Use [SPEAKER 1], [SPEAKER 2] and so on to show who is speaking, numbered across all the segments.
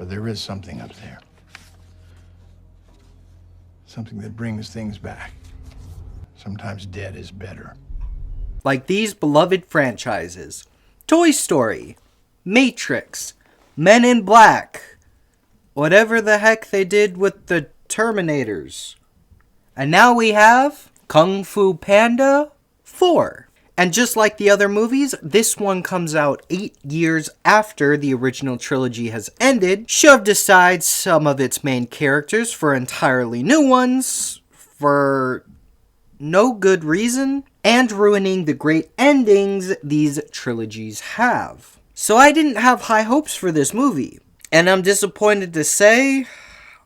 [SPEAKER 1] But there is something up there. Something that brings things back. Sometimes dead is better.
[SPEAKER 2] Like these beloved franchises: Toy Story, Matrix, Men in Black, whatever the heck they did with the Terminators. And now we have Kung Fu Panda 4. And just like the other movies, this one comes out 8 years after the original trilogy has ended, shoved aside some of its main characters for entirely new ones, for no good reason, and ruining the great endings these trilogies have. So I didn't have high hopes for this movie, and I'm disappointed to say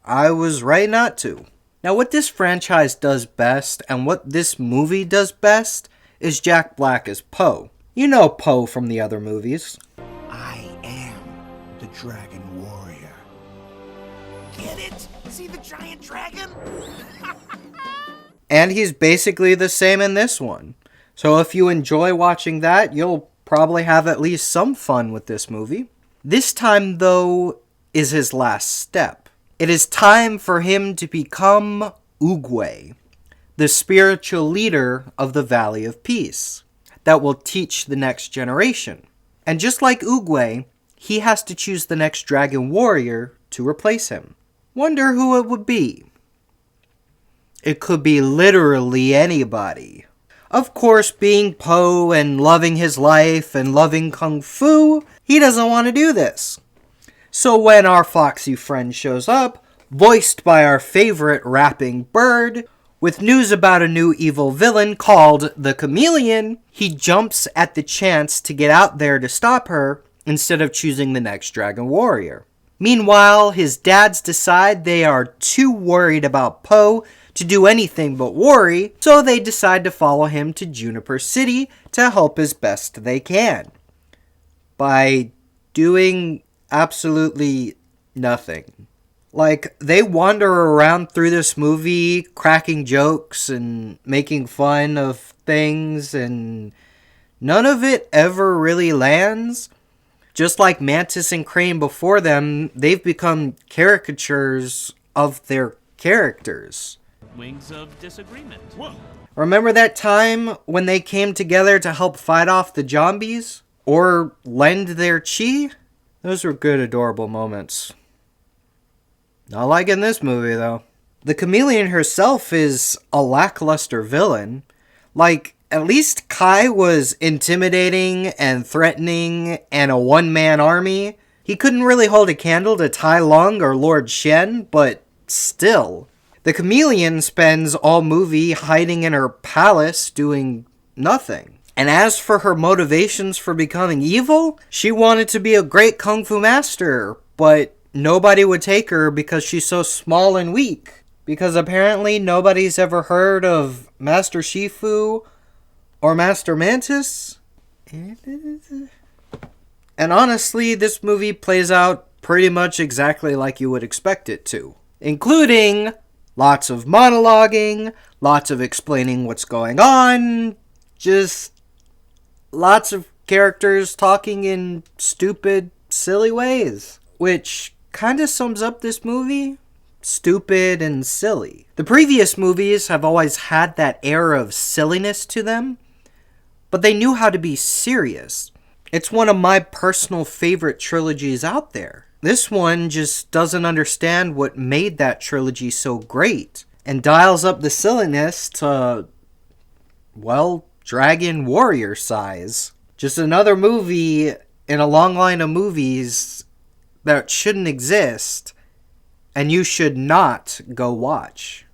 [SPEAKER 2] I was right not to. Now, what this franchise does best, and what this movie does best, is Jack Black as Poe. You know Poe from the other movies.
[SPEAKER 3] I am the Dragon Warrior. Get it? See the giant dragon?
[SPEAKER 2] And he's basically the same in this one. So if you enjoy watching that, you'll probably have at least some fun with this movie. This time, though, is his last step. It is time for him to become Oogway, the spiritual leader of the Valley of Peace, that will teach the next generation. And just like Oogway, he has to choose the next Dragon Warrior to replace him. Wonder who it would be. It could be literally anybody. Of course, being Poe and loving his life and loving Kung Fu, he doesn't want to do this. So when our foxy friend shows up, voiced by our favorite rapping bird, with news about a new evil villain called the Chameleon, he jumps at the chance to get out there to stop her instead of choosing the next Dragon Warrior. Meanwhile, his dads decide they are too worried about Poe to do anything but worry, so they decide to follow him to Juniper City to help as best they can. By doing absolutely nothing. Like, they wander around through this movie cracking jokes and making fun of things, and none of it ever really lands. Just like Mantis and Crane before them, they've become caricatures of their characters.
[SPEAKER 4] Wings of disagreement.
[SPEAKER 3] Whoa.
[SPEAKER 2] Remember that time when they came together to help fight off the zombies? Or lend their chi? Those were good, adorable moments. Not like in this movie, though. The Chameleon herself is a lackluster villain. Like, at least Kai was intimidating and threatening and a one-man army. He couldn't really hold a candle to Tai Lung or Lord Shen, but still. The Chameleon spends all movie hiding in her palace doing nothing. And as for her motivations for becoming evil, she wanted to be a great kung fu master, but nobody would take her because she's so small and weak. Because apparently nobody's ever heard of Master Shifu or Master Mantis. And honestly, this movie plays out pretty much exactly like you would expect it to. Including lots of monologuing, lots of explaining what's going on, just lots of characters talking in stupid, silly ways. Which kind of sums up this movie. Stupid and silly. The previous movies have always had that air of silliness to them, but they knew how to be serious. It's one of my personal favorite trilogies out there. This one just doesn't understand what made that trilogy so great, and dials up the silliness to, well, Dragon Warrior size. Just another movie in a long line of movies that shouldn't exist, and you should not go watch.